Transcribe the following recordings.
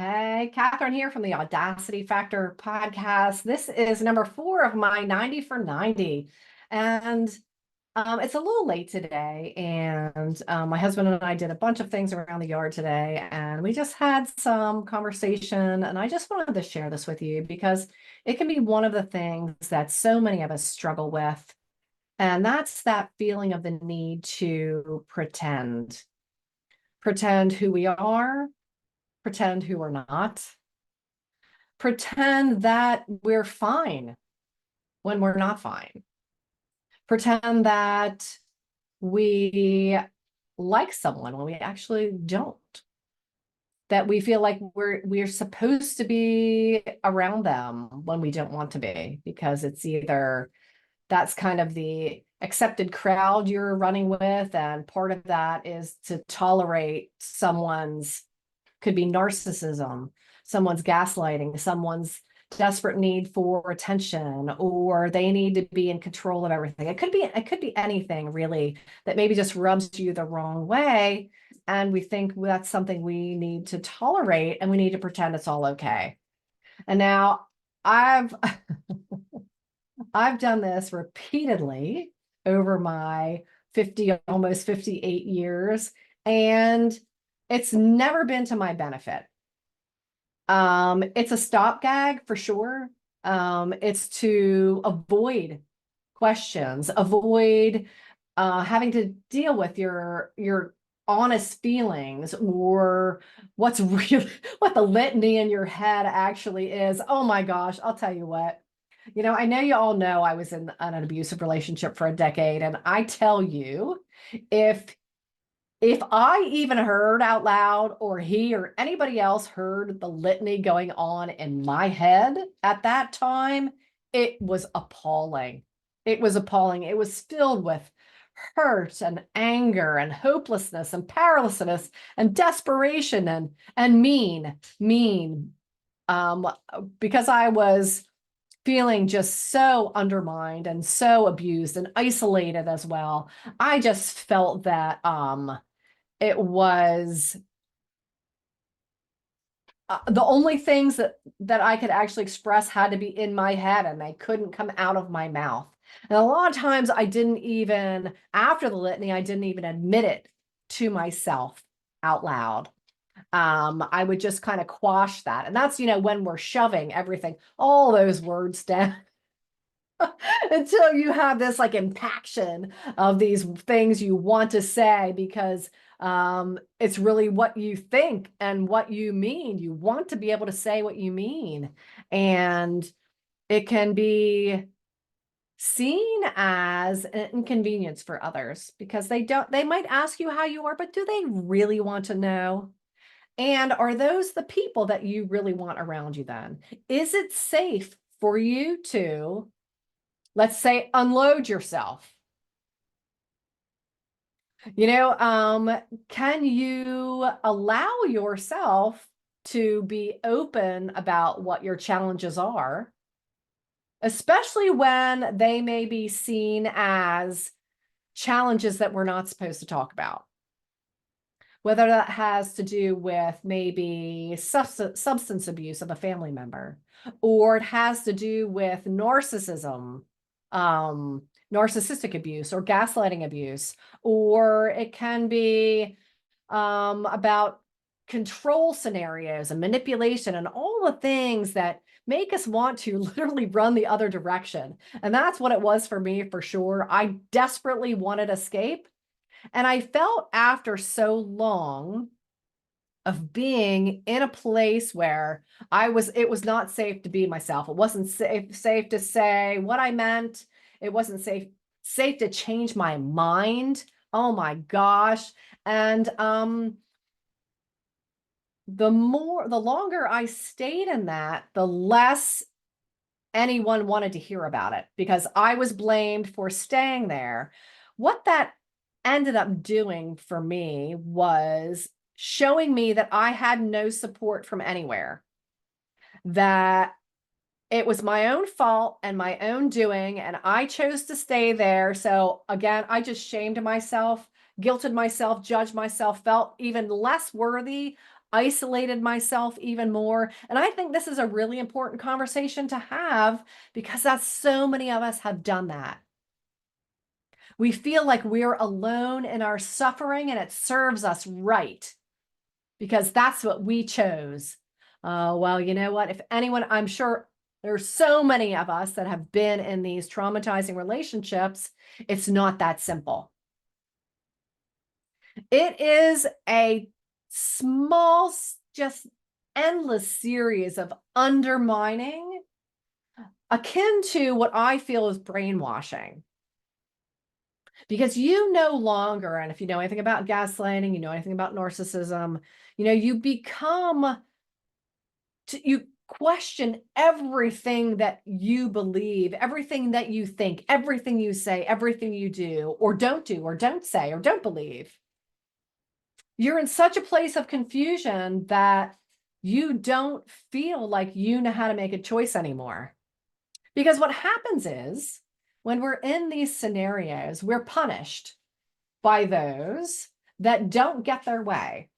Hey, Kathryn here from the Audacity Factor podcast. This is number 4 of my 90 for 90. And it's a little late today. And my husband and I did a bunch of things around the yard today. And we just had some conversation. And I just wanted to share this with you because it can be one of the things that so many of us struggle with. And that's that feeling of the need to pretend who we are, pretend who we're not, pretend that we're fine when we're not fine, pretend that we like someone when we actually don't, that we feel like we're supposed to be around them when we don't want to be, because it's either that's kind of the accepted crowd you're running with, and part of that is to tolerate someone's, could be narcissism, someone's gaslighting, someone's desperate need for attention, or they need to be in control of everything. It could be anything really that maybe just rubs you the wrong way. And we think that's something we need to tolerate, and we need to pretend it's all okay. And now I've I've done this repeatedly over my 50, almost 58 years, and it's never been to my benefit. It's a stopgag for sure. It's to avoid questions, avoid having to deal with your honest feelings, or what's really what the litany in your head actually is. Oh my gosh, I'll tell you what. I know you all know I was in an abusive relationship for a decade, and I tell you, if if I even heard out loud, or he or anybody else heard the litany going on in my head at that time, it was appalling. It was appalling. It was filled with hurt and anger and hopelessness and powerlessness and desperation and mean, um, because I was feeling just so undermined and so abused and isolated as well. I just felt that it was the only things that I could actually express had to be in my head, and they couldn't come out of my mouth. And a lot of times I didn't even, after the litany, I didn't even admit it to myself out loud. I would just kind of quash that. And that's, when we're shoving everything, all those words down until you have this like impaction of these things you want to say, because it's really what you think and what you mean. You want to be able to say what you mean, and it can be seen as an inconvenience for others, because they might ask you how you are, but do they really want to know? And are those the people that you really want around you then? Is it safe for you to, let's say, unload yourself? Can you allow yourself to be open about what your challenges are, especially when they may be seen as challenges that we're not supposed to talk about? Whether that has to do with maybe substance abuse of a family member, or it has to do with narcissism, um, narcissistic abuse, or gaslighting abuse, or it can be about control scenarios and manipulation and all the things that make us want to literally run the other direction. And that's what it was for me, for sure. I desperately wanted escape. And I felt, after so long of being in a place where it was not safe to be myself. It wasn't safe to say what I meant. It wasn't safe to change my mind. Oh my gosh. And the longer I stayed in that, the less anyone wanted to hear about it, because I was blamed for staying there. What that ended up doing for me was showing me that I had no support from anywhere, that it was my own fault and my own doing, and I chose to stay there. So again, I just shamed myself, guilted myself, judged myself, felt even less worthy isolated myself even more. And I think this is a really important conversation to have because that's so many of us have done that. We feel like we're alone in our suffering and it serves us right because that's what we chose. Well, you know what? If anyone, I'm sure there's so many of us that have been in these traumatizing relationships. It's not that simple. It is a small, just endless series of undermining, akin to what I feel is brainwashing. Because you no longer, and if you know anything about gaslighting, you know anything about narcissism, you become, you question everything that you believe, everything that you think, everything you say, everything you do, or don't say, or don't believe. You're in such a place of confusion that you don't feel like you know how to make a choice anymore. Because what happens is when we're in these scenarios, we're punished by those that don't get their way,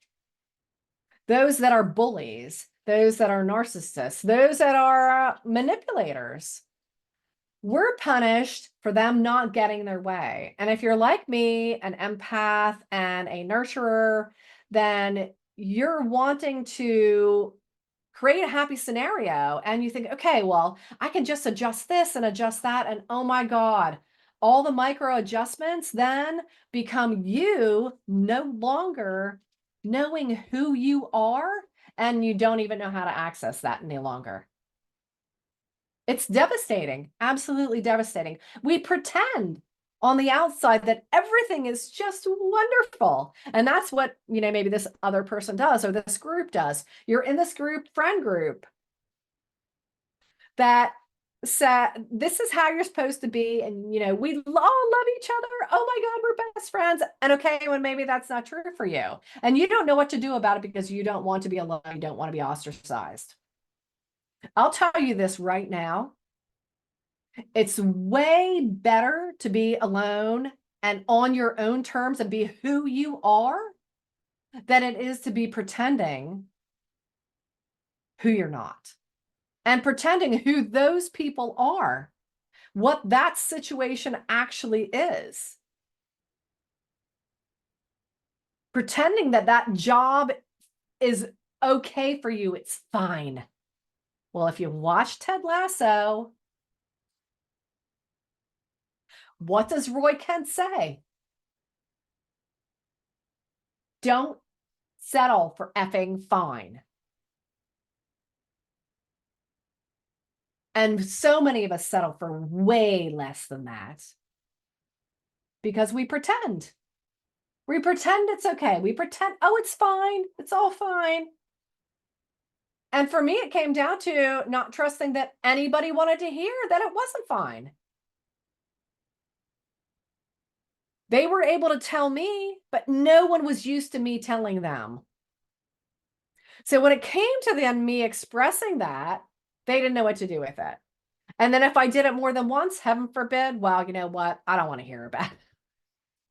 those that are bullies, those that are narcissists, those that are manipulators. We're punished for them not getting their way. And if you're like me, an empath and a nurturer, then you're wanting to create a happy scenario. And you think, okay, well, I can just adjust this and adjust that. And oh my God, all the micro adjustments then become you no longer knowing who you are. And you don't even know how to access that any longer. It's devastating, absolutely devastating. We pretend on the outside that everything is just wonderful. And that's what, maybe this other person does or this group does. You're in this friend group that said, this is how you're supposed to be. And, we all love each other. Oh my God, we're best friends. And okay, when maybe that's not true for you. And you don't know what to do about it because you don't want to be alone. You don't want to be ostracized. I'll tell you this right now. It's way better to be alone and on your own terms and be who you are than it is to be pretending who you're not and pretending who those people are, what that situation actually is. Pretending that that job is okay for you, it's fine. Well, if you watch Ted Lasso, what does Roy Kent say? Don't settle for effing fine. And so many of us settle for way less than that because we pretend. We pretend it's okay. We pretend, oh, it's fine. It's all fine. And for me, it came down to not trusting that anybody wanted to hear that it wasn't fine. They were able to tell me, but no one was used to me telling them. So when it came to me expressing that, they didn't know what to do with it. And then if I did it more than once, heaven forbid, well, you know what? I don't want to hear about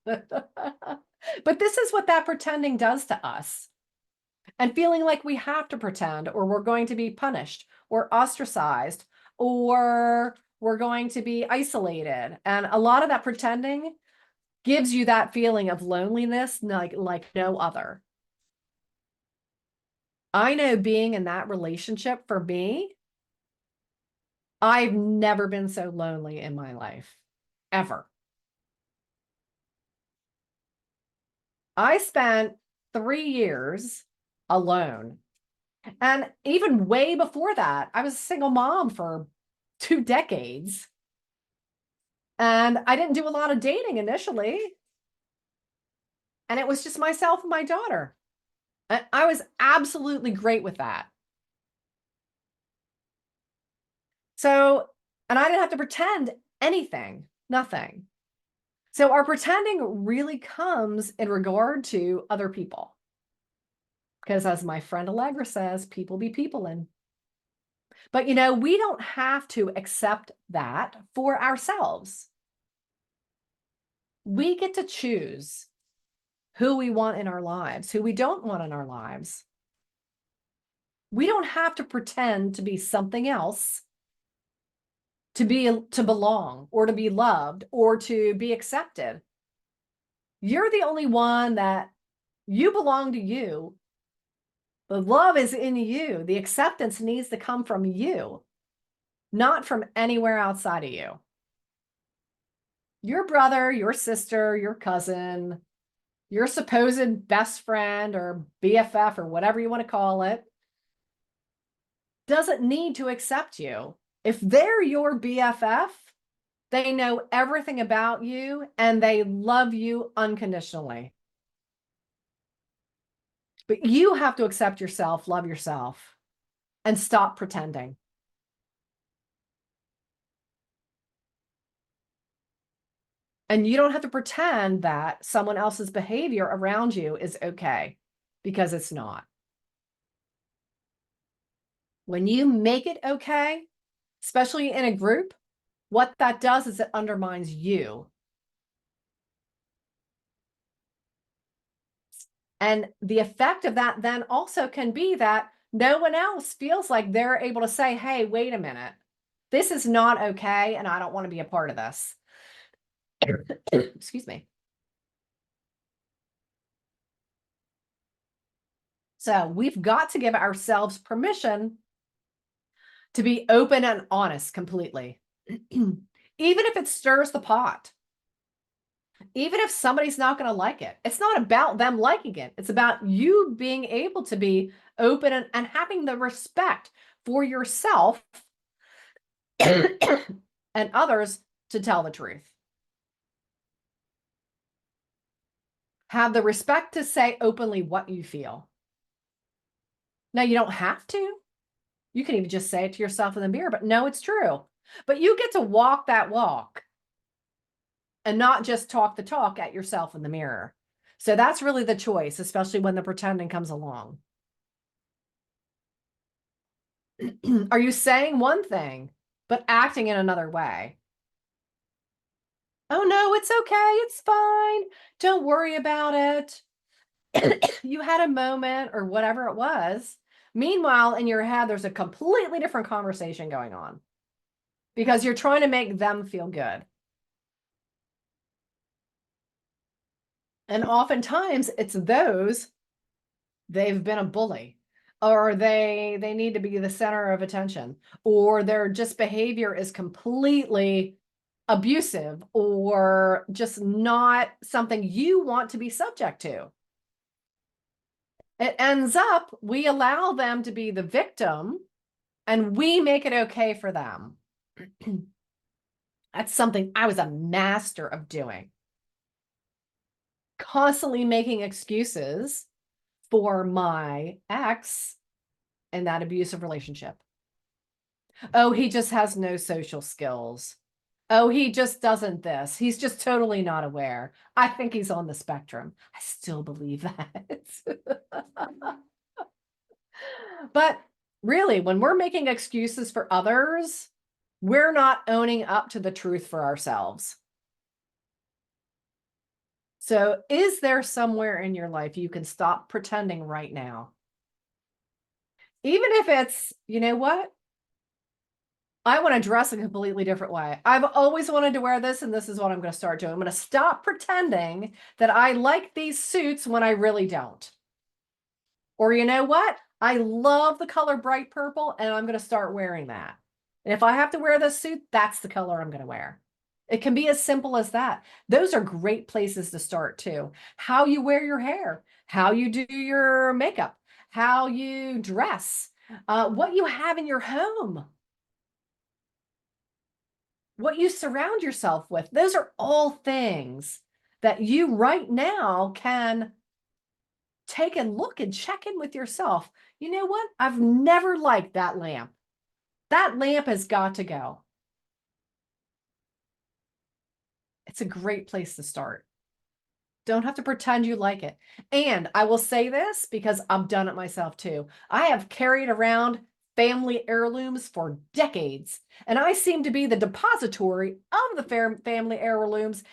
it. But this is what that pretending does to us. And feeling like we have to pretend or we're going to be punished or ostracized or we're going to be isolated. And a lot of that pretending gives you that feeling of loneliness like no other. I know being in that relationship for me, I've never been so lonely in my life, ever. I spent 3 years alone. And even way before that, I was a single mom for 2 decades. And I didn't do a lot of dating initially. And it was just myself and my daughter. And I was absolutely great with that. So, and I didn't have to pretend anything, nothing. So our pretending really comes in regard to other people. Because as my friend Allegra says, people be peoplein'. But we don't have to accept that for ourselves. We get to choose who we want in our lives, who we don't want in our lives. We don't have to pretend to be something else to belong or to be loved or to be accepted. You're the only one that you belong to you. The love is in you. The acceptance needs to come from you, not from anywhere outside of you. Your brother, your sister, your cousin, your supposed best friend or BFF or whatever you want to call it doesn't need to accept you. If they're your BFF, they know everything about you and they love you unconditionally. But you have to accept yourself, love yourself, and stop pretending. And you don't have to pretend that someone else's behavior around you is okay, because it's not. When you make it okay, especially in a group, what that does is it undermines you. And the effect of that then also can be that no one else feels like they're able to say, hey, wait a minute, this is not okay, and I don't want to be a part of this. Excuse me. So we've got to give ourselves permission to be open and honest completely, even if it stirs the pot. Even if somebody's not going to like it, it's not about them liking it. It's about you being able to be open and having the respect for yourself and others to tell the truth. Have the respect to say openly what you feel. Now, you don't have to. You can even just say it to yourself in the mirror, but no, it's true. But you get to walk that walk and not just talk the talk at yourself in the mirror. So that's really the choice, especially when the pretending comes along. Are you saying one thing, but acting in another way? Oh, no, it's okay. It's fine. Don't worry about it. You had a moment or whatever it was. Meanwhile, in your head, there's a completely different conversation going on because you're trying to make them feel good. And oftentimes it's they've been a bully, or they need to be the center of attention, or their just behavior is completely abusive or just not something you want to be subject to. It ends up, we allow them to be the victim and we make it okay for them. That's something I was a master of doing. Constantly making excuses for my ex in that abusive relationship. Oh, he just has no social skills. Oh, he just doesn't this. He's just totally not aware. I think he's on the spectrum. I still believe that. But really, when we're making excuses for others, we're not owning up to the truth for ourselves. So is there somewhere in your life you can stop pretending right now? Even if it's, you know what? I want to dress a completely different way. I've always wanted to wear this, and this is what I'm going to start doing. I'm going to stop pretending that I like these suits when I really don't. Or you know what? I love the color bright purple, and I'm going to start wearing that. And if I have to wear this suit, that's the color I'm going to wear. It can be as simple as that. Those are great places to start too. How you wear your hair, how you do your makeup, how you dress, what you have in your home, what you surround yourself with. Those are all things that you right now can take a look and check in with yourself. You know what? I've never liked that lamp. That lamp has got to go. It's a great place to start. Don't have to pretend you like it. And I will say this because I've done it myself too. I have carried around family heirlooms for decades, and I seem to be the depository of the family heirlooms,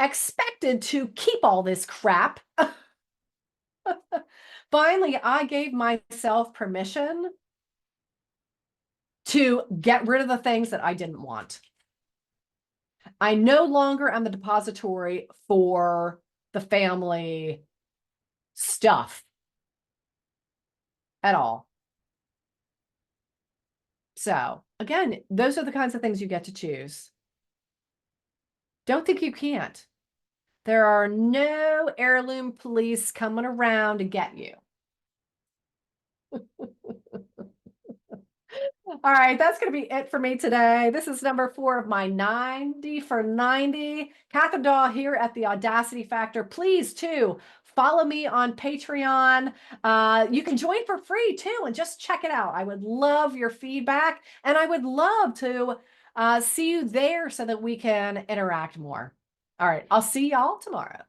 expected to keep all this crap. Finally, I gave myself permission to get rid of the things that I didn't want. I no longer am the depository for the family stuff at all. So again, those are the kinds of things you get to choose. Don't think you can't. There are no heirloom police coming around to get you. All right, that's going to be it for me today. This is number 4 of my 90 for 90. Kathryn Daw here at the Audacity Factor. Please, too, follow me on Patreon. You can join for free, too, and just check it out. I would love your feedback, and I would love to see you there so that we can interact more. All right, I'll see y'all tomorrow.